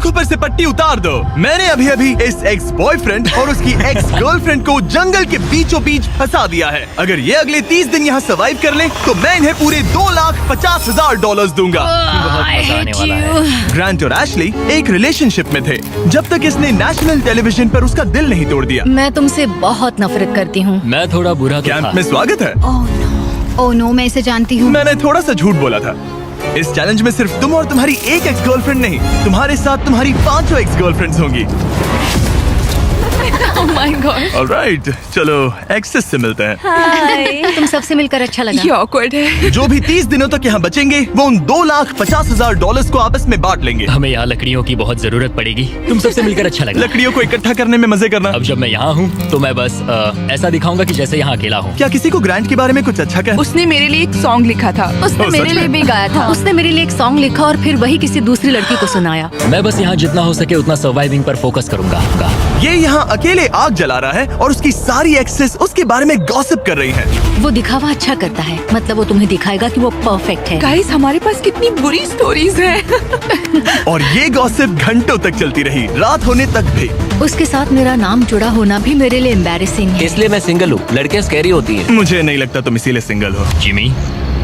आंखों पर से पट्टी उतार दो। मैंने अभी अभी इस एक्स बॉयफ्रेंड और उसकी एक्स गर्लफ्रेंड को जंगल के बीचों बीच फंसा दिया है। अगर ये अगले 30 दिन यहाँ सर्वाइव कर ले तो मैं इन्हें पूरे $2,50,000 दूंगा। ग्रांट और एशली एक रिलेशनशिप में थे जब तक इसने नेशनल टेलीविजन पर उसका दिल नहीं तोड़ दिया। मैं तुमसे बहुत नफरत करती हूँ। मैं थोड़ा बुरा तो कैंप था। में स्वागत है। ओह नो, मैं इसे जानती हूँ। मैंने थोड़ा सा झूठ बोला था। इस चैलेंज में सिर्फ तुम और तुम्हारी एक एक्स गर्लफ्रेंड नहीं, तुम्हारे साथ तुम्हारी 5 एक्स गर्लफ्रेंड्स होंगी। Oh my God. ऑलराइट, चलो एक्सेस से मिलते हैं। हाय। तुम सबसे मिलकर अच्छा लगा। ये awkward है। जो भी 30 दिनों तक यहाँ बचेंगे वो उन $2,50,000 को आपस में बांट लेंगे। हमें यहाँ लकड़ियों की बहुत जरूरत पड़ेगी। तुम सबसे मिलकर अच्छा लगा। लकड़ियों को इकट्ठा करने में मजे करना। अब जब मैं यहाँ हूँ तो मैं बस ऐसा दिखाऊंगा कि जैसे यहाँ अकेला हूँ। क्या किसी को ग्रांट के बारे में कुछ अच्छा कह? उसने मेरे लिए एक सॉन्ग लिखा था। उसने ओह, मेरे सच लिए में? भी गाया था। उसने मेरे लिए एक सॉन्ग लिखा और फिर वही किसी दूसरी लड़की को सुनाया। मैं बस यहाँ जितना हो सके उतना सर्वाइविंग पर फोकस करूंगा। ये यहाँ अकेले आग जला रहा है और उसकी सारी एक्सेस उसके बारे में गॉसिप कर रही हैं। वो दिखावा अच्छा करता है, मतलब वो तुम्हें दिखाएगा कि वो परफेक्ट है। गाइस, हमारे पास कितनी बुरी स्टोरीज हैं। और ये गॉसिप घंटों तक चलती रही, रात होने तक भी। उसके साथ मेरा नाम जुड़ा होना भी मेरे लिए एम्बैरेसिंग है। इसलिए मैं सिंगल हूँ। लड़कियाँ स्कैरी होती हैं। मुझे नहीं लगता तुम इसीलिए सिंगल हो। जिमी,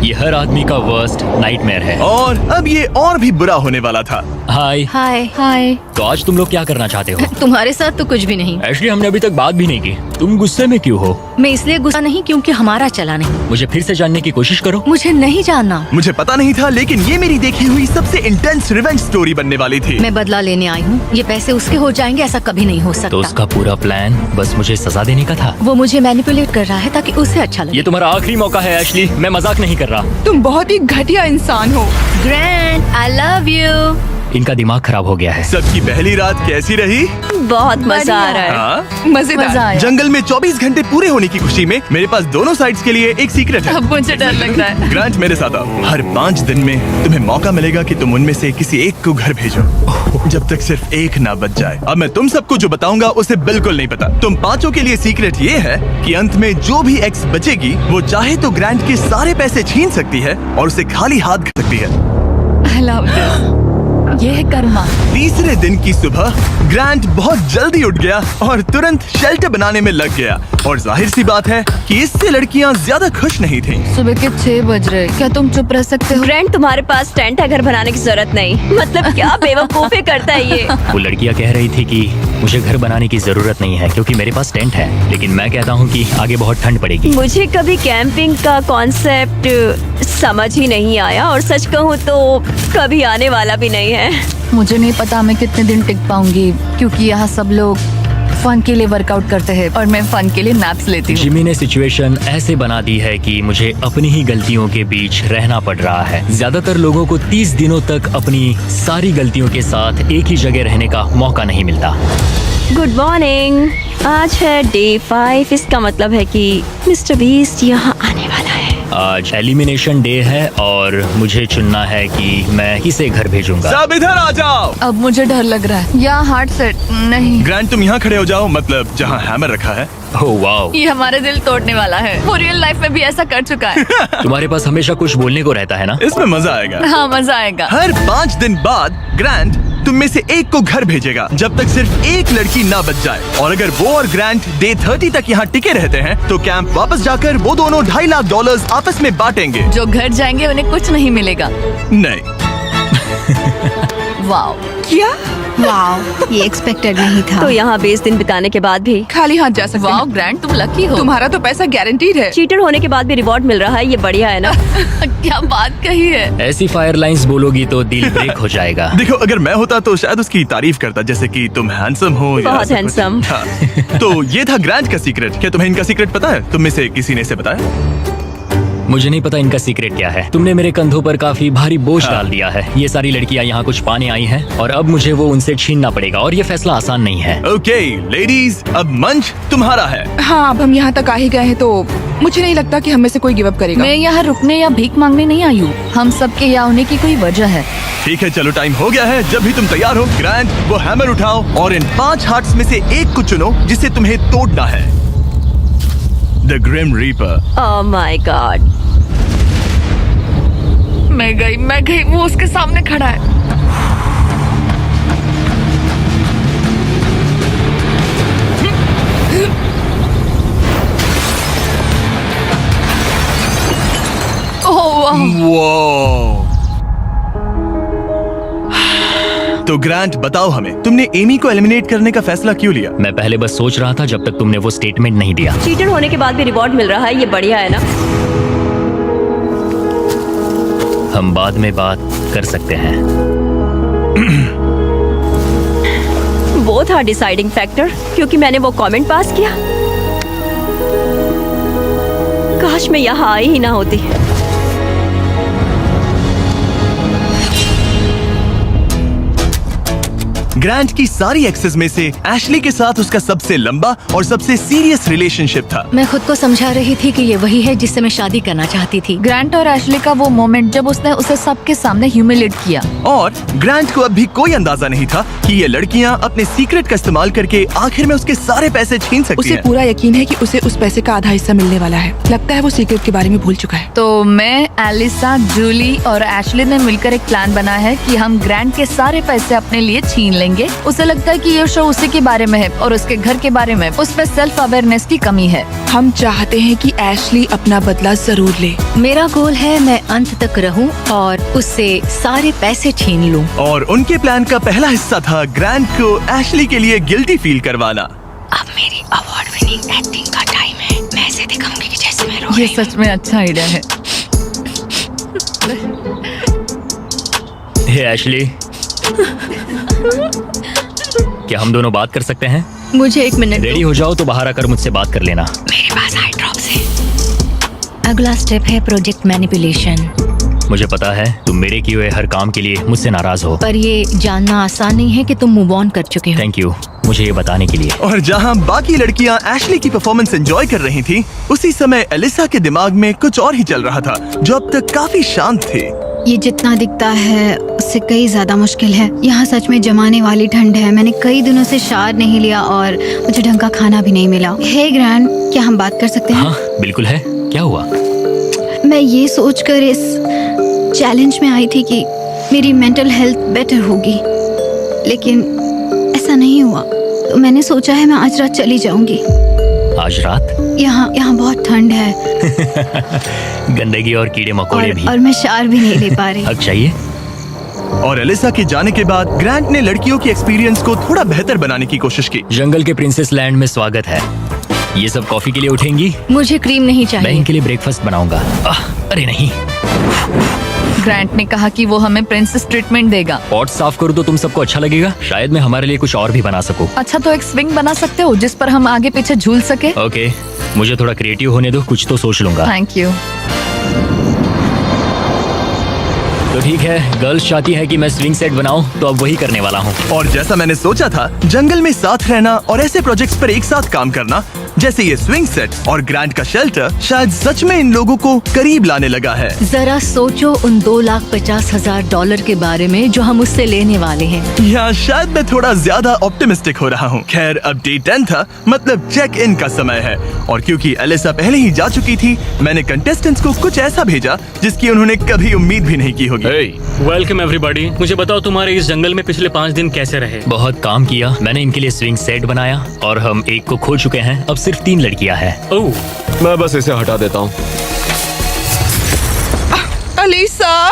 ये हर आदमी का वर्स्ट नाइटमेयर है। और अब ये और भी बुरा होने वाला था। हाय। हाय हाय। तो आज तुम लोग क्या करना चाहते हो? तुम्हारे साथ तो कुछ भी नहीं। एक्चुअली हमने अभी तक बात भी नहीं की। तुम गुस्से में क्यों हो? मैं इसलिए गुस्सा नहीं क्योंकि हमारा चला नहीं। मुझे फिर से जानने की कोशिश करो। मुझे नहीं जानना। मुझे पता नहीं था, लेकिन ये मेरी देखी हुई सबसे इंटेंस रिवेंज स्टोरी बनने वाली थी। मैं बदला लेने आई हूँ। ये पैसे उसके हो जाएंगे ऐसा कभी नहीं हो तो सकता। उसका पूरा प्लान बस मुझे सजा देने का था। वो मुझे मैनिपुलेट कर रहा है ताकि उसे अच्छा लगे। ये तुम्हारा आखिरी मौका है एशली, मैं मजाक नहीं कर रहा। तुम बहुत ही घटिया इंसान हो। Grand, I love you. इनका दिमाग खराब हो गया है। सबकी पहली रात कैसी रही? बहुत मजा आ रहा है। हाँ? मजेदार। मजा आया। जंगल में 24 घंटे पूरे होने की खुशी में मेरे पास दोनों साइड्स के लिए एक सीक्रेट है। अब मुझे डर लग रहा है। ग्रांट, मेरे साथ आओ। हर 5 दिन में तुम्हें मौका मिलेगा कि तुम उनमें से किसी एक को घर भेजो, जब तक सिर्फ एक ना बच जाए। अब मैं तुम सबको जो बताऊंगा उसे बिल्कुल नहीं पता। तुम 5 के लिए सीक्रेट ये है कि अंत में जो भी एक्स बचेगी वो चाहे तो ग्रांट के सारे पैसे छीन सकती है और उसे खाली हाथ कर सकती है। I love this. ये है कर्मा। तीसरे दिन की सुबह ग्रांट बहुत जल्दी उठ गया और तुरंत शेल्टर बनाने में लग गया। और जाहिर सी बात है कि इससे लड़कियां ज्यादा खुश नहीं थीं। सुबह के 6 बज रहे, क्या तुम चुप रह सकते हो? ग्रैंड, तुम्हारे पास टेंट है, घर बनाने की जरूरत नहीं। मतलब क्या बेवकूफी करता है ये। वो लड़कियां कह रही थी कि मुझे घर बनाने की जरूरत नहीं है क्योंकि मेरे पास टेंट है, लेकिन मैं कहता हूँ कि आगे बहुत ठंड पड़ेगी। मुझे कभी कैंपिंग का कॉन्सेप्ट समझ ही नहीं आया और सच कहूँ तो कभी आने वाला भी नहीं है। मुझे नहीं पता मैं कितने दिन टिक पाऊंगी क्योंकि यहाँ सब लोग फन के लिए वर्कआउट करते हैं और मैं फन के लिए नैप्स लेती हूँ। जिमी ने सिचुएशन ऐसे बना दी है कि मुझे अपनी ही गलतियों के बीच रहना पड़ रहा है। ज्यादातर लोगों को 30 दिनों तक अपनी सारी गलतियों के साथ एक ही जगह रहने का मौका नहीं मिलता। Good morning. आज है डे 5। इसका मतलब है कि मिस्टर बीस्ट यहाँ आने वाला है। आज एलिमिनेशन डे है और मुझे चुनना है कि मैं किसे घर भेजूंगा। सब इधर आ जाओ। अब मुझे डर लग रहा है। यहाँ हार्ट सेट नहीं। ग्रांट, तुम यहाँ खड़े हो जाओ, मतलब जहाँ हैमर रखा है। ओह वाओ, ये हमारे दिल तोड़ने वाला है। वो रियल लाइफ में भी ऐसा कर चुका है। तुम्हारे पास हमेशा कुछ बोलने को रहता है ना। इसमें मजा आएगा। हाँ, मजा आएगा। हर 5 दिन बाद ग्रांट तुम में से एक को घर भेजेगा जब तक सिर्फ एक लड़की ना बच जाए। और अगर वो और ग्रांट डे 30 तक यहाँ टिके रहते हैं तो कैंप वापस जाकर वो दोनों $2.5 लाख आपस में बांटेंगे। जो घर जाएंगे उन्हें कुछ नहीं मिलेगा। नहीं। वाओ, क्या? वाओ, ये एक्सपेक्टेड नहीं था। तो यहाँ 20 दिन बिताने के बाद भी खाली हाथ जा सकते वाओ हैं। ग्रैंड, तुम लकी हो। तुम्हारा तो पैसा गारंटीड है। चीटर होने के बाद भी रिवॉर्ड मिल रहा है, ये बढ़िया है ना। क्या बात कही है। ऐसी फायर लाइंस बोलोगी तो दिल ब्रेक हो जाएगा। देखो, अगर मैं होता तो शायद उसकी तारीफ करता, जैसे कि तुम हैंडसम हो या बहुत ऐसा कुछ। handsome। हाँ। तो ये था ग्रांट का सीक्रेट। क्या तुम्हें इनका सीक्रेट पता है? तुम में से किसी ने इसे बताया? मुझे नहीं पता इनका सीक्रेट क्या है। तुमने मेरे कंधों पर काफी भारी बोझ डाल दिया है। ये सारी लड़कियां यहाँ कुछ पाने आई हैं और अब मुझे वो उनसे छीनना पड़ेगा और ये फैसला आसान नहीं है। ओके लेडीज, अब मंच तुम्हारा है। हाँ, अब हम यहाँ तक आ ही गए हैं तो मुझे नहीं लगता कि हम में से कोई गिव अप करेगा। मैं यहाँ रुकने या भीख मांगने नहीं आई हूँ। हम सबके यहाँ होने की कोई वजह है। ठीक है, चलो टाइम हो गया है। जब भी तुम तैयार हो ग्रांट, वो हैमर उठाओ और इन 5 हार्ट्स में से एक को चुनो जिसे तुम्हें तोड़ना है। The grim reaper. Oh my god. मैं गई, वो उसके सामने खड़ा है। तो ग्रांट बताओ हमें, तुमने एमी को एलिमिनेट करने का फैसला क्यों लिया? मैं पहले बस सोच रहा था जब तक तुमने वो स्टेटमेंट नहीं दिया। चीटर होने के बाद भी रिवॉर्ड मिल रहा है, ये बढ़िया है ना? हम बाद में बात कर सकते हैं। वो था डिसाइडिंग फैक्टर, क्योंकि मैंने वो कमेंट पास किया। काश मैं यहाँ आई ही ना होती। ग्रांट की सारी एक्सेस में से एशली के साथ उसका सबसे लंबा और सबसे सीरियस रिलेशनशिप था। मैं खुद को समझा रही थी कि ये वही है जिससे मैं शादी करना चाहती थी। ग्रांट और एशली का वो मोमेंट जब उसने उसे सबके सामने ह्यूमिलेट किया। और ग्रांट को अब भी कोई अंदाजा नहीं था कि ये लड़कियां अपने सीक्रेट का इस्तेमाल करके आखिर में उसके सारे पैसे छीन सकती उसे हैं। पूरा यकीन है कि उसे उस पैसे का आधा हिस्सा मिलने वाला है। लगता है वो सीक्रेट के बारे में भूल चुका है। तो मैं, एलिसा, जूली और एशली ने मिलकर एक प्लान बना है कि हम ग्रांट के सारे पैसे अपने लिए छीन लेंगे। उसे लगता है कि ये शो उसी के बारे में है और उसके घर के बारे में। उसमें सेल्फ अवेयरनेस की कमी है। हम चाहते हैं कि एशली अपना बदला जरूर ले। मेरा गोल है मैं अंत तक रहूं और उससे सारे पैसे छीन लूं। और उनके प्लान का पहला हिस्सा था ग्रांट को एशली के लिए गिल्टी फील करवाना। अब मेरी अवार्ड विनिंग एक्टिंग का टाइम है। मैं ऐसे दिखाऊंगी कि जैसे मैं रो ये रही हूं। सच में अच्छा आइडिया है। हे एशली, क्या हम दोनों बात कर सकते हैं? मुझे एक मिनट दो। रेडी हो जाओ तो बाहर आकर मुझसे बात कर लेना। मेरे पास आई ड्रॉप्स है। अगला स्टेप है प्रोजेक्ट मैनिपुलेशन। मुझे पता है तुम मेरे किए हुए हर काम के लिए मुझसे नाराज हो। पर ये जानना आसान नहीं है कि तुम मूव ऑन कर चुके हो। थैंक यू मुझे ये बताने के लिए। और जहां बाकी लड़कियां एशली की परफॉर्मेंस एंजॉय कर रही थी, उसी समय एलिसा के दिमाग में कुछ और ही चल रहा था, जो अब तक काफी शांत थी। ये जितना दिखता है उससे कई ज्यादा मुश्किल है। यहाँ सच में जमाने वाली ठंड है। मैंने कई दिनों से शावर नहीं लिया और मुझे ढंग का खाना भी नहीं मिला। हे ग्रैंड, क्या हम बात कर सकते हैं? हाँ बिल्कुल है, क्या हुआ? मैं ये सोचकर इस चैलेंज में आई थी कि मेरी मेंटल हेल्थ बेटर होगी, लेकिन ऐसा नहीं हुआ। तो मैंने सोचा है मैं आज रात चली जाऊंगी। आज रात? यहाँ बहुत ठंड है गंदगी और कीड़े मकोड़े भी। और मैं शावर भी नहीं ले पा रही। हक चाहिए। और एलिसा के जाने के बाद ग्रांट ने लड़कियों की एक्सपीरियंस को थोड़ा बेहतर बनाने की कोशिश की। जंगल के प्रिंसेस लैंड में स्वागत है। ये सब कॉफी के लिए उठेंगी? मुझे क्रीम नहीं मैं चाहिए। इनके लिए ब्रेकफास्ट बनाऊंगा। अरे नहीं, ग्रांट ने कहा कि वो हमें प्रिंसेस ट्रीटमेंट देगा। पॉट साफ करूँ तो तुम सबको अच्छा लगेगा। शायद मैं हमारे लिए कुछ और भी बना सकूं। अच्छा, तो एक स्विंग बना सकते हो जिस पर हम आगे पीछे झूल सके। ओके, मुझे थोड़ा क्रिएटिव होने दो, कुछ तो सोच लूंगा। Thank you. तो ठीक है, गर्ल्स चाहती है कि मैं स्विंग सेट बनाऊं, तो अब वही करने वाला हूँ। और जैसा मैंने सोचा था, जंगल में साथ रहना और ऐसे प्रोजेक्ट्स पर एक साथ काम करना, जैसे ये स्विंग सेट और ग्रांट का शेल्टर, शायद सच में इन लोगों को करीब लाने लगा है। जरा सोचो उन $2,50,000 के बारे में जो हम उससे लेने वाले हैं। या शायद मैं थोड़ा ज्यादा ऑप्टिमिस्टिक हो रहा हूँ। खैर, अब डे 10 था, मतलब चेक इन का समय है। और क्योंकि एलिसा पहले ही जा चुकी थी, मैंने कंटेस्टेंट्स को कुछ ऐसा भेजा जिसकी उन्होंने कभी उम्मीद भी नहीं की होगी। Welcome everybody. मुझे बताओ तुम्हारे इस जंगल में पिछले 5 दिन कैसे रहे? बहुत काम किया। मैंने इनके लिए स्विंग सेट बनाया और हम एक को खो चुके हैं। अब सिर्फ 3 लड़कियां हैं। ओह, मैं बस इसे हटा देता हूँ। एलिसा,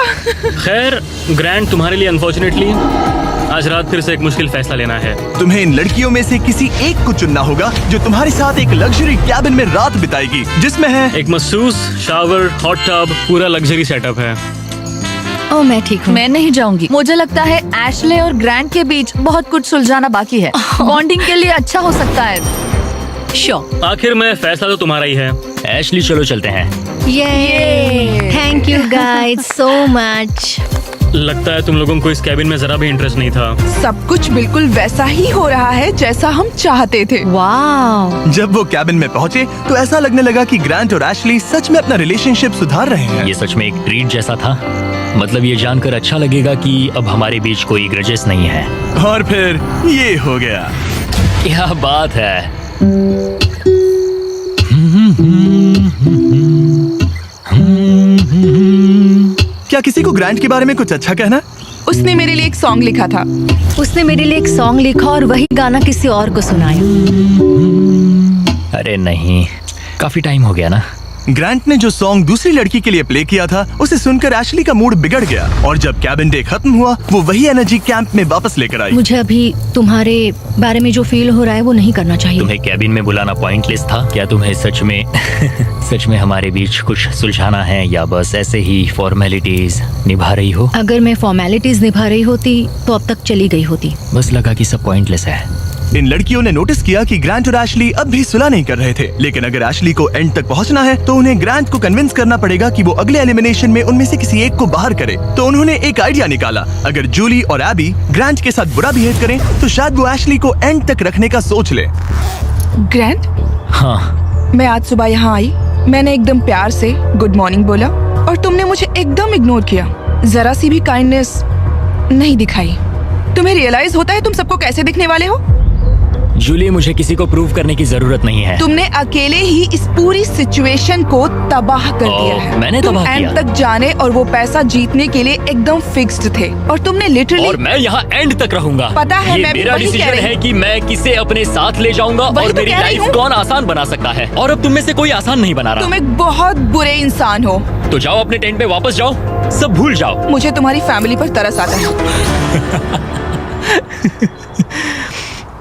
खैर ग्रैंड, तुम्हारे लिए अनफॉर्चुनेटली आज रात फिर से एक मुश्किल फैसला लेना है। तुम्हें इन लड़कियों में से किसी एक को चुनना होगा जो तुम्हारे साथ एक लग्जरी कैबिन में रात बिताएगी, जिसमें है एक मसूस, शावर, हॉट टब, पूरा लग्जरी सेटअप है। ओ, मैं ठीक हूँ। मैं नहीं जाऊंगी। मुझे लगता है एशले और ग्रांट के बीच बहुत कुछ सुलझाना बाकी है। बॉन्डिंग के लिए अच्छा हो सकता है। श्योर। आखिर में फैसला तो तुम्हारा ही है। एशली, चलो चलते हैं। ये thank you guys so much. लगता है तुम लोगों को इस कैबिन में जरा भी इंटरेस्ट नहीं था। सब कुछ बिल्कुल वैसा ही हो रहा है जैसा हम चाहते थे। वाह, जब वो कैबिन में पहुंचे तो ऐसा लगने लगा कि ग्रांट और एशली सच में अपना रिलेशनशिप सुधार रहे हैं। ये सच में एक ट्रीट जैसा था। मतलब ये जानकर अच्छा लगेगा कि अब हमारे बीच कोई ग्रजेस नहीं है। और फिर ये हो गया। क्या बात है। क्या किसी को ग्रांट के बारे में कुछ अच्छा कहना? उसने मेरे लिए एक सॉन्ग लिखा था। उसने मेरे लिए एक सॉन्ग लिखा और वही गाना किसी और को सुनाया। अरे नहीं, काफी टाइम हो गया ना। ग्रांट ने जो सॉन्ग दूसरी लड़की के लिए प्ले किया था उसे सुनकर एशली का मूड बिगड़ गया और जब कैबिन डे खत्म हुआ वो वही एनर्जी कैंप में वापस लेकर आई। मुझे अभी तुम्हारे बारे में जो फील हो रहा है वो नहीं करना चाहिए। तुम्हें कैबिन में बुलाना पॉइंटलेस था क्या? तुम्हें सच में सच में हमारे बीच कुछ सुलझाना है या बस ऐसे ही फॉर्मेलिटीज निभा रही हो? अगर मैं फॉर्मेलिटीज निभा रही होती तो अब तक चली गई होती। बस लगा कि सब पॉइंटलेस है। इन लड़कियों ने नोटिस किया कि ग्रांट और एशली अब भी सुलह नहीं कर रहे थे, लेकिन अगर एशली को एंड तक पहुंचना है तो उन्हें ग्रांट को कन्विंस करना पड़ेगा कि वो अगले एलिमिनेशन में उनमें से किसी एक को बाहर करे। तो उन्होंने एक आइडिया निकाला, अगर जूली और एबी ग्रांट के साथ बुरा बिहेव करें तो शायद वो एशली को एंड तक रखने का सोच ले। ग्रैंड, हाँ, मैं आज सुबह यहाँ आई, मैंने एकदम प्यार से गुड मॉर्निंग बोला और तुमने मुझे एकदम इग्नोर किया, जरा सी भी काइंडनेस नहीं दिखाई। तुम्हें रियलाइज होता है तुम सबको कैसे दिखने वाले हो? जूली, मुझे किसी को प्रूव करने की जरूरत नहीं है। तुमने अकेले ही इस पूरी सिचुएशन को तबाह कर दिया है। मैंने तुम तबाह एंड किया? तक जाने और वो पैसा जीतने के लिए एकदम फिक्स्ड थे और तुमने लिटरली। और मैं यहाँ एंड तक रहूंगा। पता है, ये मैं भी मेरा वही कह डिसीजन रही है हूँ। कि मैं किसे अपने साथ ले जाऊंगा वही और तो मेरी कह रही लाइफ हूँ। कौन आसान बना सकता है। और अब तुम में से कोई आसान नहीं बना रहा। तुम एक बहुत बुरे इंसान हो। तो जाओ अपने टेंट पे वापस जाओ, सब भूल जाओ। मुझे तुम्हारी फैमिली पर तरस आता है।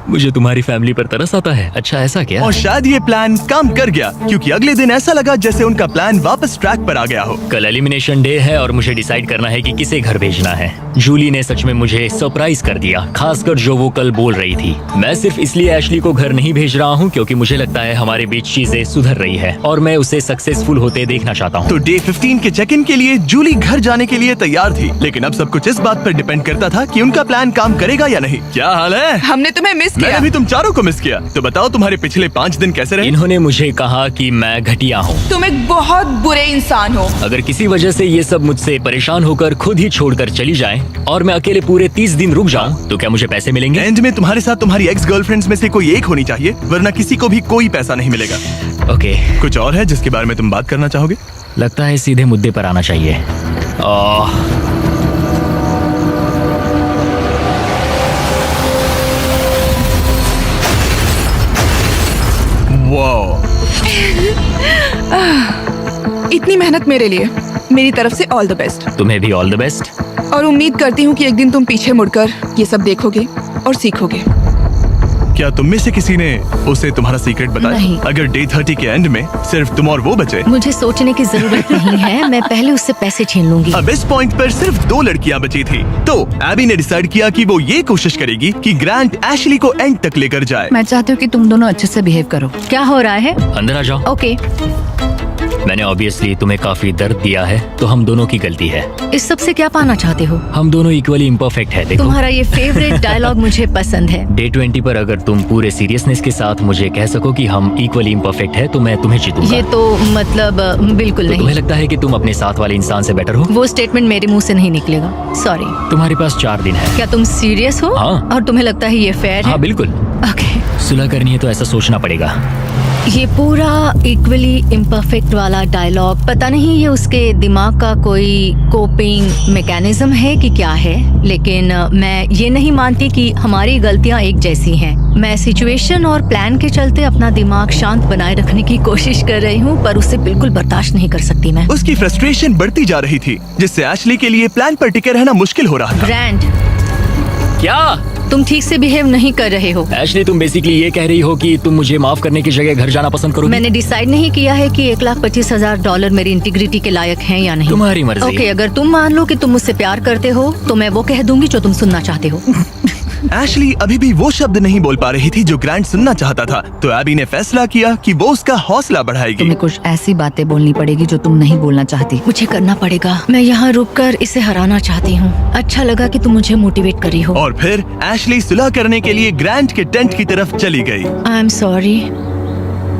मुझे तुम्हारी फैमिली पर तरस आता है। अच्छा, ऐसा क्या? और शायद ये प्लान काम कर गया, क्योंकि अगले दिन ऐसा लगा जैसे उनका प्लान वापस ट्रैक पर आ गया हो। कल एलिमिनेशन डे है और मुझे डिसाइड करना है कि किसे घर भेजना है। जूली ने सच में मुझे सरप्राइज कर दिया, खासकर जो वो कल बोल रही थी। मैं सिर्फ इसलिए एशली को घर नहीं भेज रहा हूँ क्योंकि मुझे लगता है हमारे बीच चीजें सुधर रही है और मैं उसे सक्सेसफुल होते देखना चाहता हूँ। तो डे 15 के चेक इन के लिए जूली घर जाने के लिए तैयार थी, लेकिन अब सब कुछ इस बात पर डिपेंड करता था कि उनका प्लान काम करेगा या नहीं। क्या हाल है? हमने तुम्हें मिस किया। मैंने भी तुम चारों को मिस किया। तो बताओ तुम्हारे पिछले 5 दिन कैसे रहे? इन्होंने मुझे कहा कि मैं घटिया हूँ। तुम एक बहुत बुरे इंसान हो। अगर किसी वजह से ये सब मुझसे परेशान होकर खुद ही छोड़कर चली जाएं और मैं अकेले पूरे 30 दिन रुक जाऊं तो क्या मुझे पैसे मिलेंगे? एंड में तुम्हारे साथ तुम्हारी एक्स गर्लफ्रेंड्स में से कोई एक होनी चाहिए, वरना किसी को भी कोई पैसा नहीं मिलेगा। ओके, कुछ और है जिसके बारे में तुम बात करना चाहोगे? लगता है सीधे मुद्दे पर आना चाहिए। वाओ, इतनी मेहनत मेरे लिए, मेरी तरफ से ऑल द बेस्ट। तुम्हें भी ऑल द बेस्ट। और उम्मीद करती हूँ कि एक दिन तुम पीछे मुड़कर ये सब देखोगे और सीखोगे। क्या तुम में से किसी ने उसे तुम्हारा सीक्रेट बताया? नहीं। अगर डे 30 के एंड में सिर्फ तुम और वो बचे, मुझे सोचने की जरूरत नहीं है, मैं पहले उससे पैसे छीन लूंगी। अब इस पॉइंट पर सिर्फ 2 लड़कियां बची थी। तो एबी ने डिसाइड किया कि वो ये कोशिश करेगी कि ग्रांट एशली को एंड तक लेकर जाए। मैं चाहती हूँ कि तुम दोनों अच्छे से बिहेव करो। क्या हो रहा है? अंदर आ जाओ। ओके, मैंने ऑब्वियसली तुम्हें काफी दर्द दिया है, तो हम दोनों की गलती है। इस सब से क्या पाना चाहते हो? हम दोनों इक्वली इम्परफेक्ट है। देखो, तुम्हारा ये फेवरेट डायलॉग मुझे पसंद है। डे 20 पर अगर तुम पूरे सीरियसनेस के साथ मुझे कह सको कि हम इक्वली इम्परफेक्ट है तो मैं तुम्हें जीतूंगा। ये तो मतलब बिल्कुल तो नहीं। तुम्हें लगता है कि तुम अपने साथ वाले इंसान से बेटर हो? वो स्टेटमेंट मेरे मुंह से नहीं निकलेगा, सॉरी। तुम्हारे पास 4 दिन है। क्या तुम सीरियस हो? हाँ। और तुम्हें लगता है ये फेयर है? हाँ बिल्कुल। ओके। सुलह करनी है तो ऐसा सोचना पड़ेगा। ये पूरा इक्वली इम्परफेक्ट वाला डायलॉग, पता नहीं ये उसके दिमाग का कोई कोपिंग मैकेनिज्म है कि क्या है, लेकिन मैं ये नहीं मानती कि हमारी गलतियां एक जैसी हैं। मैं सिचुएशन और प्लान के चलते अपना दिमाग शांत बनाए रखने की कोशिश कर रही हूँ, पर उसे बिल्कुल बर्दाश्त नहीं कर सकती मैं। उसकी फ्रस्ट्रेशन बढ़ती जा रही थी, जिससे एशली के लिए प्लान पर टिके रहना मुश्किल हो रहा था। ग्रैंड, क्या तुम ठीक से बिहेव नहीं कर रहे हो। एशली, तुम बेसिकली ये कह रही हो कि तुम मुझे माफ करने की जगह घर जाना पसंद करोगी? मैंने डिसाइड नहीं किया है कि $1,25,000 मेरी इंटीग्रिटी के लायक हैं या नहीं। तुम्हारी मर्जी। ओके, अगर तुम मान लो कि तुम मुझसे प्यार करते हो तो मैं वो कह दूंगी जो तुम सुनना चाहते हो। एशली अभी भी वो शब्द नहीं बोल पा रही थी जो ग्रांट सुनना चाहता था, तो एबी ने फैसला किया कि वो उसका हौसला बढ़ाएगी। तुम्हें कुछ ऐसी बातें बोलनी पड़ेगी जो तुम नहीं बोलना चाहती। मुझे करना पड़ेगा, मैं यहाँ रुककर इसे हराना चाहती हूँ। अच्छा लगा कि तुम मुझे मोटिवेट कर रही हो। और फिर एशली सुलह करने के लिए ग्रांट के टेंट की तरफ चली गई। I am sorry.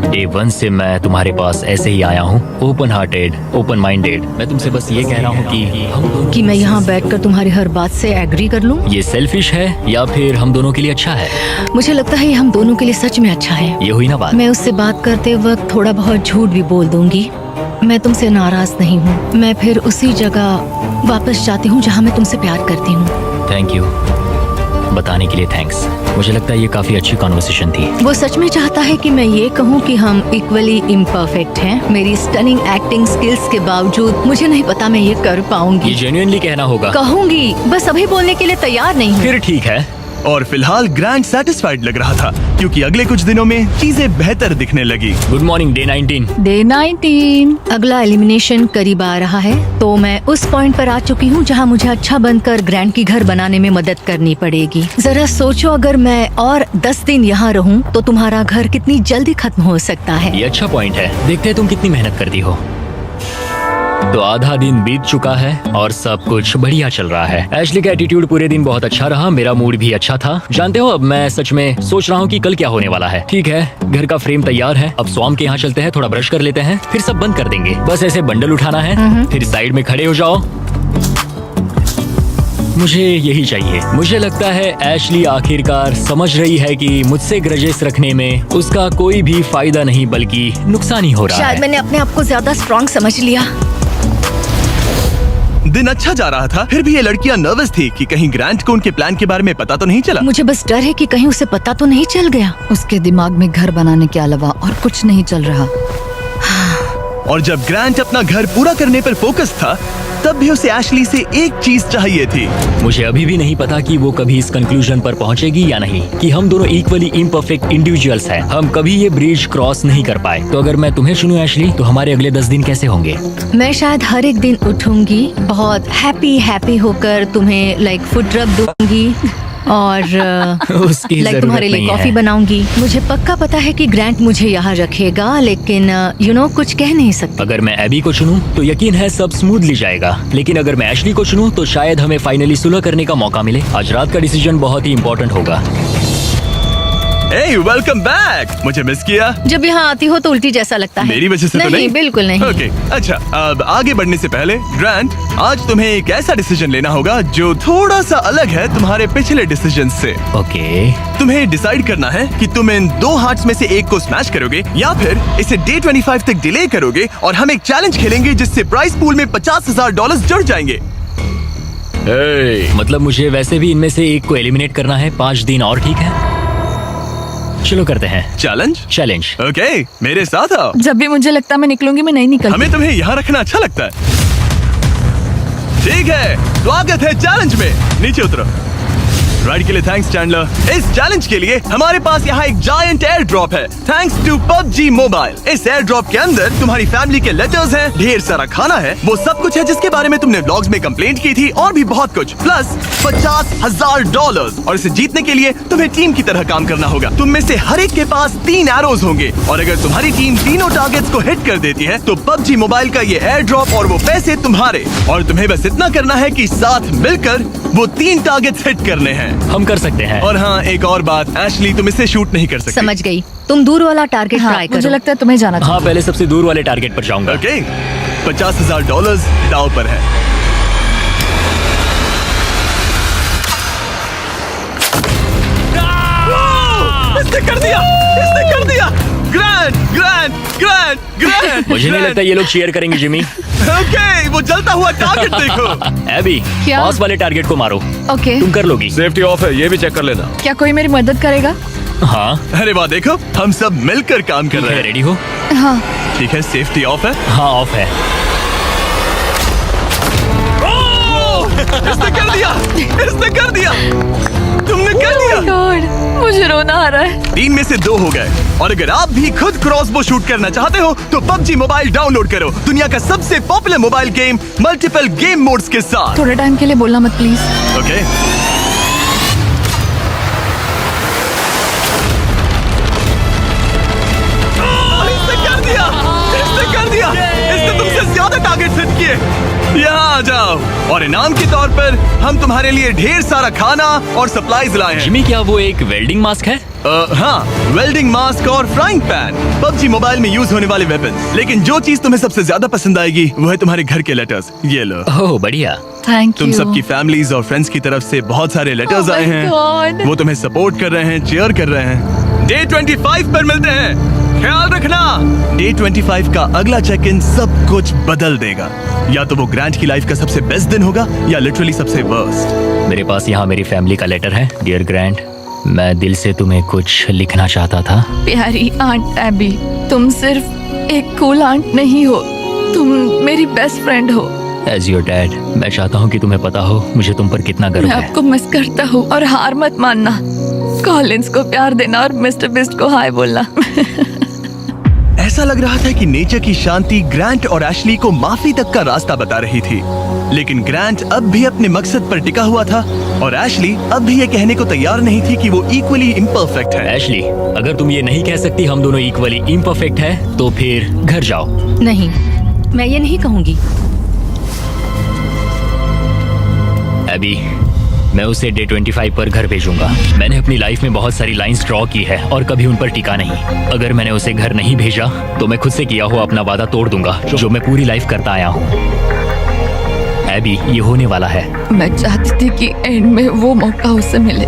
डे 1 से मैं तुम्हारे पास ऐसे ही आया हूँ, ओपन हार्टेड, ओपन माइंडेड। मैं तुमसे बस ये कह रहा हूँ कि मैं यहाँ बैठकर तुम्हारी हर बात से एग्री कर लूँ। ये सेल्फिश है या फिर हम दोनों के लिए अच्छा है? मुझे लगता है ये हम दोनों के लिए सच में अच्छा है। ये हुई ना बात। मैं उससे बात करते वक्त थोड़ा बहुत झूठ भी बोल दूंगी। मैं तुमसे नाराज नहीं हूँ। मैं फिर उसी जगह वापस जाती हूँ जहाँ मैं तुमसे प्यार करती हूँ। थैंक यू, बताने के लिए थैंक्स। मुझे लगता है ये काफी अच्छी कॉन्वर्सेशन थी। वो सच में चाहता है कि मैं ये कहूँ कि हम इक्वली इम्परफेक्ट हैं। मेरी स्टनिंग एक्टिंग स्किल्स के बावजूद मुझे नहीं पता मैं ये कर ये पाऊंगी। जेन्युइनली कहना होगा। कहूंगी, बस अभी बोलने के लिए तैयार नहीं हूँ। फिर ठीक है। और फिलहाल ग्रैंड सेटिस्फाइड लग रहा था क्योंकि अगले कुछ दिनों में चीजें बेहतर दिखने लगी। Good morning day 19। डे 19। अगला एलिमिनेशन करीब आ रहा है, तो मैं उस पॉइंट पर आ चुकी हूँ जहाँ मुझे अच्छा बनकर ग्रैंड की घर बनाने में मदद करनी पड़ेगी। जरा सोचो, अगर मैं और 10 दिन यहाँ रहूँ तो तुम्हारा घर कितनी जल्दी खत्म हो सकता है। ये अच्छा पॉइंट है। देखते हैं तुम कितनी मेहनत करती हो। तो आधा दिन बीत चुका है और सब कुछ बढ़िया चल रहा है। एशली का एटीट्यूड पूरे दिन बहुत अच्छा रहा, मेरा मूड भी अच्छा था। जानते हो, अब मैं सच में सोच रहा हूँ कि कल क्या होने वाला है। ठीक है, घर का फ्रेम तैयार है। अब स्वाम के यहाँ चलते हैं, थोड़ा ब्रश कर लेते हैं, फिर सब बंद कर देंगे। बस ऐसे बंडल उठाना है, फिर साइड में खड़े हो जाओ। मुझे यही चाहिए। मुझे लगता है एशली आखिरकार समझ रही है कि मुझसे ग्रजेस रखने में उसका कोई भी फायदा नहीं बल्कि नुकसान ही हो रहा शायद है। मैंने अपने आप को ज्यादा स्ट्रॉन्ग समझ लिया। दिन अच्छा जा रहा था, फिर भी ये लड़कियां नर्वस थी कि कहीं ग्रैंट को उनके प्लान के बारे में पता तो नहीं चला। मुझे बस डर है कि कहीं उसे पता तो नहीं चल गया। उसके दिमाग में घर बनाने के अलावा और कुछ नहीं चल रहा। और जब ग्रैंट अपना घर पूरा करने पर फोकस था, तब भी उसे एशली से एक चीज चाहिए थी। मुझे अभी भी नहीं पता कि वो कभी इस कंक्लूजन पर पहुंचेगी या नहीं कि हम दोनों इक्वली इम्परफेक्ट इंडिविजुअल्स हैं। हम कभी ये ब्रिज क्रॉस नहीं कर पाए। तो अगर मैं तुम्हें चुनूं एशली, तो हमारे अगले 10 दिन कैसे होंगे? मैं शायद हर एक दिन उठूंगी, बहुत हैप्पी होकर तुम्हें लाइक फुड रब दूंगी और उसकी लाइक जरूरत तुम्हारे लिए नहीं कॉफी है। बनाऊंगी। मुझे पक्का पता है कि ग्रैंट मुझे यहाँ रखेगा, लेकिन कुछ कह नहीं सकती। अगर मैं एबी को चुनूं तो यकीन है सब स्मूथली जाएगा, लेकिन अगर मैं एशली को चुनूं तो शायद हमें फाइनली सुलह करने का मौका मिले। आज रात का डिसीजन बहुत ही इम्पोर्टेंट होगा। Hey, welcome back! मुझे मिस किया? जब यहाँ आती हो तो उल्टी जैसा लगता है। मेरी वजह से तो नहीं? बिल्कुल नहीं। ओके, अच्छा, अब आगे बढ़ने से पहले ग्रैंट, आज तुम्हें एक ऐसा डिसीजन लेना होगा जो थोड़ा सा अलग है तुम्हारे पिछले डिसीजन से। ओके। तुम्हें डिसाइड करना है कि तुम इन 2 हार्ट्स में से एक को स्मैश करोगे या फिर इसे डे 25 तक डिले करोगे और हम एक चैलेंज खेलेंगे जिससे प्राइस पूल में $50,000 जुड़ जाएंगे। मतलब मुझे वैसे भी इनमें से एक को एलिमिनेट करना है। 5 दिन और ठीक है, चलो करते हैं चैलेंज। ओके, मेरे साथ आओ। जब भी मुझे लगता है मैं निकलूंगी, मैं नहीं निकलती। हमें तुम्हें यहाँ रखना अच्छा लगता है। ठीक है, स्वागत है चैलेंज में। नीचे उतरो। राइड के लिए थैंक्स चैंडलर। इस चैलेंज के लिए हमारे पास यहाँ एक जायंट एयर ड्रॉप है, थैंक्स टू PUBG मोबाइल। इस एयर ड्रॉप के अंदर तुम्हारी फैमिली के लेटर्स हैं, ढेर सारा खाना है, वो सब कुछ है जिसके बारे में तुमने व्लॉग्स में कंप्लेंट की थी, और भी बहुत कुछ, प्लस $50,000। और इसे जीतने के लिए तुम्हें टीम की तरह काम करना होगा। तुम में से हर एक के पास 3 एरोज होंगे, और अगर तुम्हारी टीम तीनों टारगेट्स को हिट कर देती है तो PUBG मोबाइल का ये एयर ड्रॉप और वो पैसे तुम्हारे। और तुम्हें बस इतना करना है कि साथ मिलकर वो 3 टारगेट्स हिट करने हैं। हम कर सकते हैं। और हाँ, एक और बात, एशली तुम इसे शूट नहीं कर सकती। समझ गई, तुम दूर वाला टारगेट हाँ, ट्राई करो। मुझे लगता है तुम्हें जाना चाहिए। हाँ, पहले सबसे दूर वाले टारगेट पर जाऊंगा। ओके, $50,000 दाव पर है। इसने कर दिया, इसने कर दिया। ग्रैंड। मुझे नहीं लगता ये लोग शेयर करेंगे जिमी। ओके, वो जलता हुआ टारगेट देखो। एबी, क्या? पास वाले टारगेट को मारो। ओके, तुम कर लोगी। सेफ्टी ऑफ है, ये भी चेक कर लेना। क्या कोई मेरी मदद करेगा? हाँ, अरे वाह, देखो हम सब मिलकर काम कर रहे हैं। रेडी हो? हाँ। ठीक है, सेफ्टी ऑफ है। हाँ, ऑफ है। इसने कर दिया, इसने कर दिया, तुमने कर दिया। गॉड, मुझे रोना आ रहा है। 3 में से 2 हो गए। और अगर आप भी खुद क्रॉसबो शूट करना चाहते हो तो PUBG मोबाइल डाउनलोड करो, दुनिया का सबसे popular mobile game multiple game modes के साथ। थोड़े टाइम के लिए बोलना मत प्लीज। ओके, इसने कर दिया, इसने कर दिया, इसने तुमसे ज्यादा टारगेट सेट किए। यहाँ आ जाओ, और इनाम के तौर पर हम तुम्हारे लिए ढेर सारा खाना और सप्लाईज लाए हैं। जिमी, क्या वो एक वेल्डिंग मास्क है? हाँ, वेल्डिंग मास्क और फ्राइंग पैन, PUBG मोबाइल में यूज होने वाले वेपन्स। लेकिन जो चीज तुम्हें सबसे ज्यादा पसंद आएगी वो है तुम्हारे घर के लेटर्स। ये लो। ओह, बढ़िया। थैंक तुम यू। सबकी फैमिलीज और फ्रेंड्स की तरफ से बहुत सारे लेटर्स Oh my आए हैं। God. वो तुम्हें सपोर्ट कर रहे हैं, चीयर कर रहे हैं। डे 25 पर मिलते हैं, ख्याल रखना। डे 25 का अगला चेक इन सब कुछ बदल देगा। या तो वो ग्रैंट की लाइफ का सबसे बेस्ट दिन होगा या लिटरली सबसे वर्स्ट। मेरे पास यहाँ मेरी फैमिली का लेटर है। डियर ग्रैंड, मैं दिल से तुम्हें कुछ लिखना चाहता था। प्यारी आंट एबी, तुम सिर्फ एक कूल आंट नहीं हो, तुम मेरी बेस्ट फ्रेंड हो। एज योर डैड, मैं चाहता हूँ कि तुम्हें पता हो मुझे तुम पर कितना गर्व मैं है। आपको मिस करता हूँ और हार मत मानना। कॉलिंस को प्यार देना और मिस्टर बिस्ट को हाय बोलना। ऐसा लग रहा था कि नेचर की शांति ग्रांट और एशली को माफी तक का रास्ता बता रही थी, लेकिन ग्रांट अब भी अपने मकसद पर टिका हुआ था और एशली अब भी ये कहने को तैयार नहीं थी कि वो इक्वली इम्परफेक्ट है। एशली, अगर तुम ये नहीं कह सकती हम दोनों इक्वली इम्परफेक्ट है तो फिर घर जाओ। नहीं, मैं ये नहीं कहूंगी। एबी, मैं उसे डे 25 पर घर भेजूंगा। मैंने अपनी लाइफ में बहुत सारी लाइंस ड्रॉ की है और कभी उन पर टिका नहीं। अगर मैंने उसे घर नहीं भेजा तो मैं खुद से किया हुआ अपना वादा तोड़ दूंगा जो मैं पूरी लाइफ करता आया हूँ। एबी, ये होने वाला है। मैं चाहती थी कि एंड में वो मौका उसे मिले।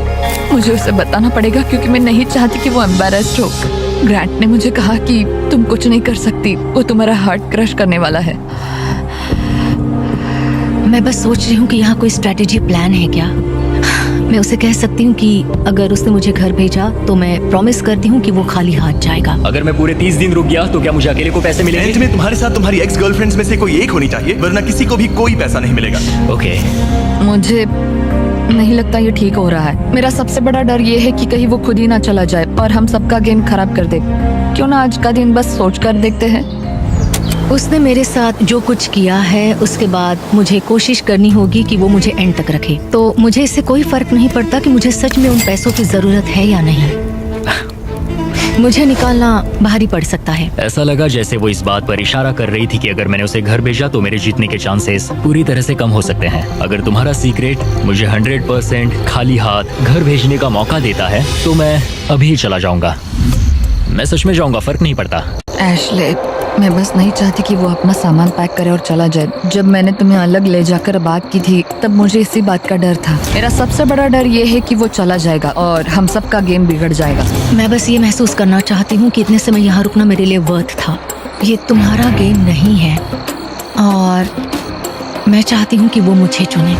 मुझे उसे बताना पड़ेगा क्योंकि मैं नहीं चाहती कि वो एम्बैरेस्ड हो। ग्रांट ने मुझे कहा कि तुम कुछ नहीं कर सकती, वो तुम्हारा हार्ट क्रश करने वाला है। मैं बस सोच रही हूँ कि यहाँ कोई स्ट्रेटेजी प्लान है क्या। मैं उसे कह सकती हूँ कि अगर उसने मुझे घर भेजा तो मैं प्रॉमिस करती हूँ कि वो खाली हाथ जाएगा। अगर मैं पूरे 30 दिन रुक गया तो क्या मुझे अकेले को पैसे एंड मिलेंगे? में तुम्हारे साथ तुम्हारी एक्स गर्लफ्रेंड्स में से कोई एक होनी चाहिए, वरना किसी को भी कोई पैसा नहीं मिलेगा। ओके। मुझे नहीं लगता ये ठीक हो रहा है। मेरा सबसे बड़ा डर ये है कि कहीं वो खुद ही ना चला जाए और हम सबका गेम खराब कर दे। क्यों ना आज का दिन बस सोच कर देखते हैं। उसने मेरे साथ जो कुछ किया है उसके बाद मुझे कोशिश करनी होगी कि वो मुझे एंड तक रखे। तो मुझे इससे कोई फर्क नहीं पड़ता कि मुझे सच में उन पैसों की जरूरत है या नहीं। मुझे निकालना भारी पड़ सकता है। ऐसा लगा जैसे वो इस बात पर इशारा कर रही थी कि अगर मैंने उसे घर भेजा तो मेरे जीतने के चांसेस पूरी तरह से कम हो सकते हैं। अगर तुम्हारा सीक्रेट मुझे 100% खाली हाथ घर भेजने का मौका देता है तो मैं अभी चला जाऊंगा। मैं सच में जाऊंगा, फर्क नहीं पड़ता। एशले, मैं बस नहीं चाहती कि वो अपना सामान पैक करे और चला जाए। जब मैंने तुम्हें अलग ले जाकर बात की थी तब मुझे इसी बात का डर था। मेरा सबसे बड़ा डर ये है कि वो चला जाएगा और हम सबका गेम बिगड़ जाएगा। मैं बस ये महसूस करना चाहती हूँ कि इतने समय यहाँ रुकना मेरे लिए वर्थ था। ये तुम्हारा गेम नहीं है और मैं चाहती हूँ कि वो मुझे चुने।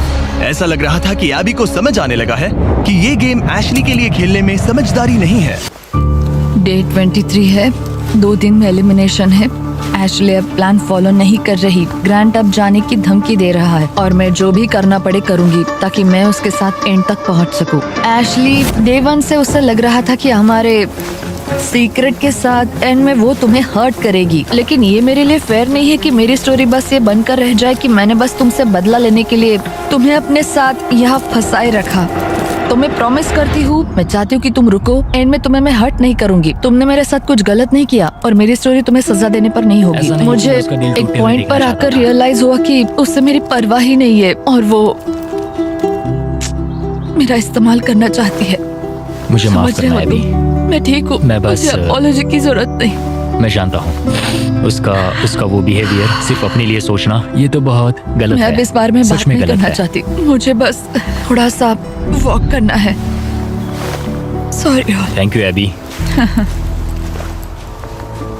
ऐसा लग रहा था कि एबी को समझ आने लगा है कि ये गेम एशली के लिए खेलने में समझदारी नहीं है। डे 23 है, 2 दिन में एलिमिनेशन है। एशले अब प्लान फॉलो नहीं कर रही। ग्रांट अब जाने की धमकी दे रहा है और मैं जो भी करना पड़े करूंगी ताकि मैं उसके साथ एंड तक पहुंच सकूं। एशली, डे 1 से उसे लग रहा था कि हमारे सीक्रेट के साथ एंड में वो तुम्हें हर्ट करेगी, लेकिन ये मेरे लिए फेयर नहीं है कि मेरी स्टोरी बस ये बनकर रह जाए कि मैंने बस तुमसे बदला लेने के लिए तुम्हें अपने साथ यहाँ फंसाए रखा। तो मैं प्रॉमिस करती हूँ, मैं चाहती हूँ कि तुम रुको। एंड में तुम्हें मैं हर्ट नहीं करूंगी। तुमने मेरे साथ कुछ गलत नहीं किया और मेरी स्टोरी तुम्हें सजा देने पर नहीं होगी। ऐसा नहीं मुझे होगा, उसका दिल एक टूटते हुए पॉइंट देखना पर चाहता आकर था। रियलाइज हुआ कि उससे मेरी परवाह ही नहीं है और वो मेरा इस्तेमाल करना चाहती है। मुझे माफ समझ रहे करना हो एबी। तुम? मैं ठीक हूँ, मैं बस- मुझे अपॉलॉजी की जरूरत नहीं। मैं जानता हूँ उसका वो बिहेवियर, सिर्फ अपने लिए सोचना, ये तो बहुत गलत मैं है। अब इस बारे में सच बात में नहीं गलत करना है। चाहती। मुझे बस थोड़ा सा वॉक करना है। Sorry. Thank you Abby.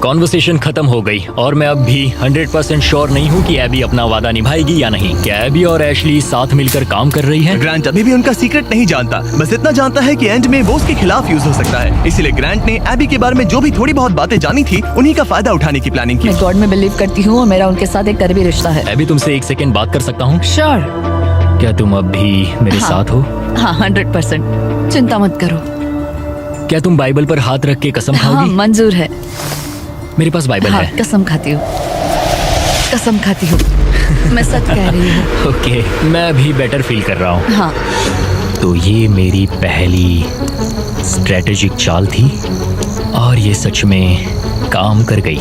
Conversation खत्म हो गई और मैं अब भी 100% श्योर नहीं हूँ कि एबी अपना वादा निभाएगी या नहीं। क्या एबी और एशली साथ मिलकर काम कर रही है? ग्रांट अभी भी उनका सीक्रेट नहीं जानता, बस इतना जानता है कि एंड में वो उसके खिलाफ यूज हो सकता है। इसलिए ग्रांट ने एबी के बारे में जो भी थोड़ी बहुत बातें जानी थी उन्हीं का फायदा उठाने की प्लानिंग की। मैं गॉड में बिलीव करती हूँ और मेरा उनके साथ एक करीबी रिश्ता है। एबी, तुमसे 1 सेकेंड बात कर सकता हूँ? श्योर। क्या तुम अब भी मेरे साथ हो? हाँ, 100%। चिंता मत करो। क्या तुम बाइबल पर हाथ रख के कसम हाँ, खाओगी? मंजूर है। मेरे पास बाइबल हाँ, है। कसम खाती हूँ, कसम खाती हूँ। मैं सच कह रही हूँ। ओके, मैं अभी बेटर फील कर रहा हूँ। हाँ, तो ये मेरी पहली स्ट्रेटेजिक चाल थी और ये सच में काम कर गई।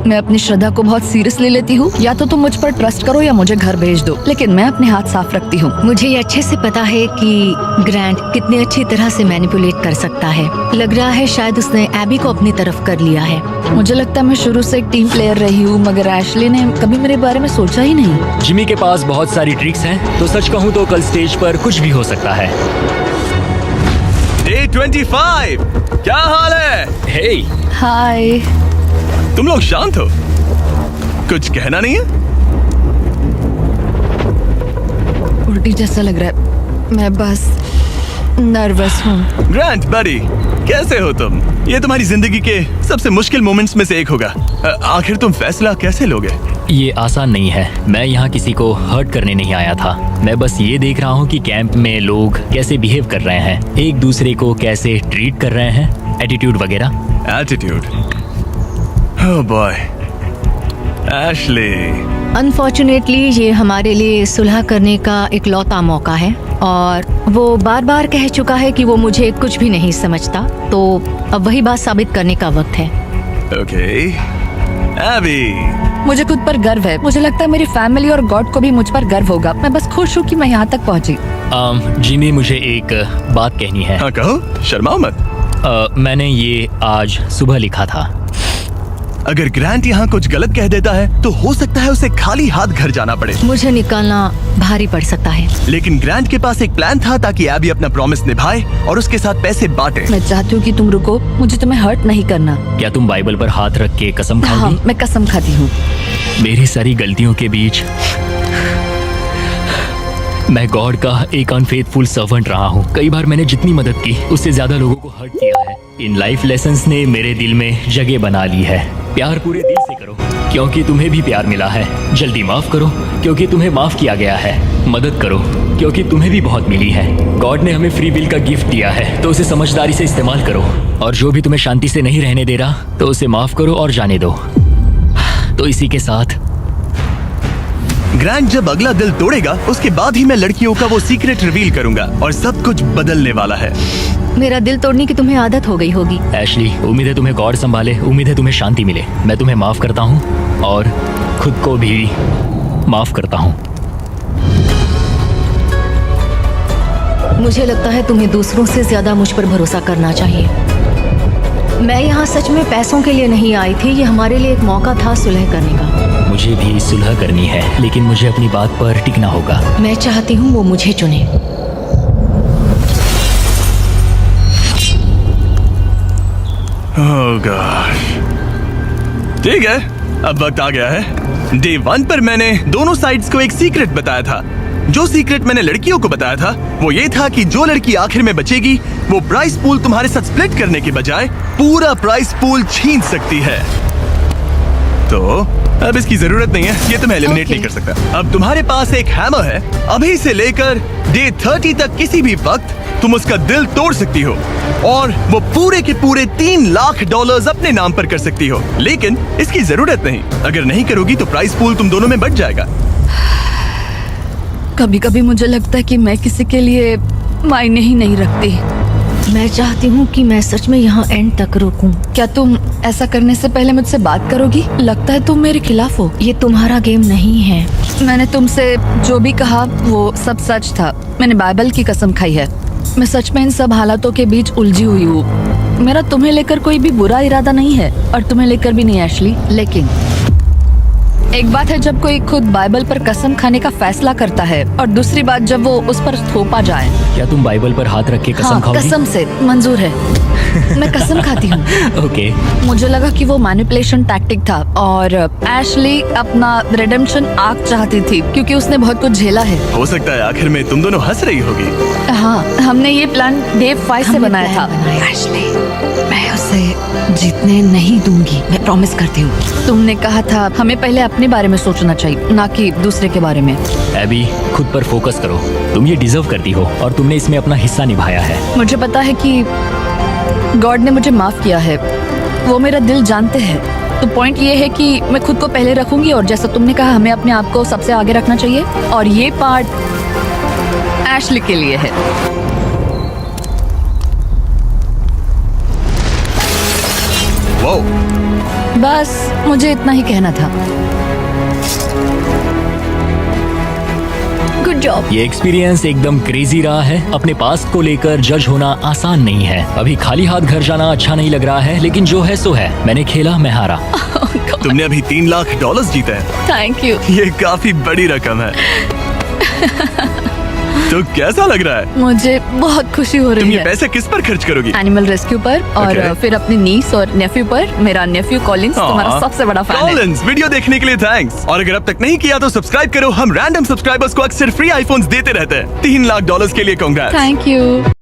मैं अपनी श्रद्धा को बहुत सीरियसली लेती हूँ। या तो तुम मुझ पर ट्रस्ट करो या मुझे घर भेज दो, लेकिन मैं अपने हाथ साफ रखती हूँ। मुझे ये अच्छे से पता है कि ग्रांट कितनी अच्छी तरह से मैनिपुलेट कर सकता है। लग रहा है शायद उसने एबी को अपनी तरफ कर लिया है। मुझे लगता है मैं शुरू से एक टीम प्लेयर रही हूँ, मगर एशली ने कभी मेरे बारे में सोचा ही नहीं। जिमी के पास बहुत सारी ट्रिक्स हैं, तो सच कहूँ तो कल स्टेज पर कुछ भी हो सकता है। डे 25, क्या हाल है? हे, हाय। तुम लोग शांत हो, कुछ कहना नहीं है? उल्टी जैसा लग रहा है। मैं बस नर्वस हूँ। ग्रांट बड़ी, कैसे हो तुम? ये तुम्हारी जिंदगी के सबसे मुश्किल मोमेंट्स में से एक होगा। आखिर तुम फैसला कैसे लोगे? ये आसान नहीं है। मैं यहाँ किसी को हर्ट करने नहीं आया था। मैं बस ये देख रहा हूँ कि कैंप में लोग कैसे बिहेव कर रहे हैं, एक दूसरे को कैसे ट्रीट कर रहे हैं, एटीट्यूड वगैरह। Attitude? Oh boy, Ashley. Unfortunately ये हमारे लिए सुलह करने का इकलौता मौका है और वो बार बार कह चुका है कि वो मुझे कुछ भी नहीं समझता, तो अब वही बात साबित करने का वक्त है। ओके एबी, मुझे खुद पर गर्व है। मुझे लगता है मेरी फैमिली और गॉड को भी मुझ पर गर्व होगा। मैं बस खुश हूँ कि मैं यहाँ तक पहुँची। जिमी, मुझे एक बात कहनी है। हाँ कहो, शर्माओ मत। मैंने ये आज सुबह लिखा था। अगर ग्रांट यहाँ कुछ गलत कह देता है तो हो सकता है उसे खाली हाथ घर जाना पड़े। मुझे निकालना भारी पड़ सकता है, लेकिन ग्रांट के पास एक प्लान था ताकि एबी अपना प्रॉमिस निभाए और उसके साथ पैसे बांटे। मैं चाहती हूँ कि तुम रुको, मुझे तुम्हें हर्ट नहीं करना। क्या तुम बाइबल पर हाथ रख के कसम हाँ, खाओगी? मैं कसम खाती हूँ। मेरी सारी गलतियों के बीच मैं गॉड का एक अनफेथफुल सर्वेंट रहा हूँ। कई बार मैंने जितनी मदद की उससे ज्यादा लोगों को हर्ट किया है। इन लाइफ लेसन्स ने मेरे दिल में जगह बना ली है। प्यार पूरे दिल से करो क्योंकि तुम्हें भी प्यार मिला है। जल्दी माफ करो क्योंकि तुम्हें माफ किया गया है। मदद करो क्योंकि तुम्हें भी बहुत मिली है। गॉड ने हमें फ्री विल का गिफ्ट दिया है, तो उसे समझदारी से इस्तेमाल करो। और जो भी तुम्हें शांति से नहीं रहने दे रहा तो उसे माफ करो और जाने दो। तो इसी के साथ ग्रांट जब अगला दिल तोड़ेगा उसके बाद ही मैं लड़कियों का वो सीक्रेट रिवील करूंगा और सब कुछ बदलने वाला है। मेरा दिल तोड़ने की तुम्हें आदत हो गई होगी। एशली, उम्मीद है तुम्हें गॉड संभाले, उम्मीद है तुम्हें शांति मिले। मैं तुम्हें माफ करता हूँ और खुद को भी माफ करता हूँ। मुझे लगता है तुम्हें दूसरों से ज्यादा मुझ पर भरोसा करना चाहिए। मैं यहाँ सच में पैसों के लिए नहीं आई थी। ये हमारे लिए एक मौका था सुलह करने का। मुझे भी सुलह करनी है, लेकिन मुझे अपनी बात पर टिकना होगा। मैं चाहती हूँ वो मुझे चुने। ओह गॉड, ठीक है, अब वक्त आ गया है। डे 1 पर मैंने दोनों साइड्स को एक सीक्रेट बताया था। जो सीक्रेट मैंने लड़कियों को बताया था वो ये था कि जो लड़की आखिर में बचेगी वो प्राइस पूल तुम्हारे साथ स्प्लिट करने के बजाय पूरा प्राइस पूल छीन सकती है। तो अब इसकी जरूरत नहीं है, ये तुम्हें एलिमिनेट नहीं कर सकता। अब तुम्हारे पास एक हैमर है। अभी से लेकर डे 30 तक किसी भी वक्त तुम उसका दिल तोड़ सकती हो और वो पूरे के पूरे $3 लाख अपने नाम पर कर सकती हो। लेकिन इसकी जरूरत नहीं। अगर नहीं करोगी तो प्राइस पूल तुम दोनों में बट जाएगा। कभी कभी मुझे लगता है कि मैं किसी के लिए मायने ही नहीं रखती। मैं चाहती हूँ कि मैं सच में यहाँ एंड तक रुकूं। क्या तुम ऐसा करने से पहले मुझसे बात करोगी? लगता है तुम मेरे खिलाफ हो। ये तुम्हारा गेम नहीं है। मैंने तुमसे जो भी कहा वो सब सच था। मैंने बाइबल की कसम खाई है। मैं सच में इन सब हालातों के बीच उलझी हुई हूँ। मेरा तुम्हें लेकर कोई भी बुरा इरादा नहीं है और तुम्हें लेकर भी नहीं एशली। लेकिन एक बात है जब कोई खुद बाइबल पर कसम खाने का फैसला करता है और दूसरी बात जब वो उस पर थोपा जाए। क्या तुम बाइबल पर हाथ रख के कसम हाँ, खाओगी? कसम से मंजूर है। मैं कसम खाती हूँ। ओके। मुझे लगा कि वो मैनिपुलेशन टैक्टिक था और एशली अपना रिडेम्पशन आर्क चाहती थी क्योंकि उसने बहुत कुछ झेला है। हो सकता है आखिर में तुम दोनों हंस रही होगी। हाँ, हमने ये प्लान डे 5 से बनाया था। एशली, मैं उसे जीतने नहीं दूंगी, मैं प्रॉमिस करती हूँ। तुमने कहा था हमें पहले अपने बारे में सोचना चाहिए, ना कि दूसरे के बारे में। एबी, खुद पर फोकस करो। तुम ये डिजर्व करती हो और तुमने इसमें अपना हिस्सा निभाया है। मुझे पता है कि गॉड ने मुझे माफ किया है। वो मेरा दिल जानते हैं। तो पॉइंट ये है कि मैं खुद को पहले रखूंगी और जैसा तुमने कहा हमें अपने आप को सबसे आगे रखना चाहिए और ये पार्ट एशली के लिए है। वो बस मुझे इतना ही कहना था। Good job. ये एक्सपीरियंस एकदम क्रेजी रहा है। अपने पास्ट को लेकर जज होना आसान नहीं है। अभी खाली हाथ घर जाना अच्छा नहीं लग रहा है, लेकिन जो है सो है। मैंने खेला, मैं हारा। तुमने अभी $3 लाख जीते हैं। Thank you. ये काफी बड़ी रकम है। तो कैसा लग रहा है? मुझे बहुत खुशी हो तुम रही ये है। पैसे किस पर खर्च करोगी? एनिमल रेस्क्यू पर और Okay. फिर अपनी नीस और नेफ्यू पर। मेरा नेफ्यू कॉलिंस तुम्हारा सबसे बड़ा फैन है। कॉलिंस, वीडियो देखने के लिए थैंक्स। और अगर अब तक नहीं किया तो सब्सक्राइब करो। हम रैंडम सब्सक्राइबर्स को अक्सर फ्री आईफोन्स देते रहते हैं। $3 लाख के लिए कांग्रेट्स। Thank you.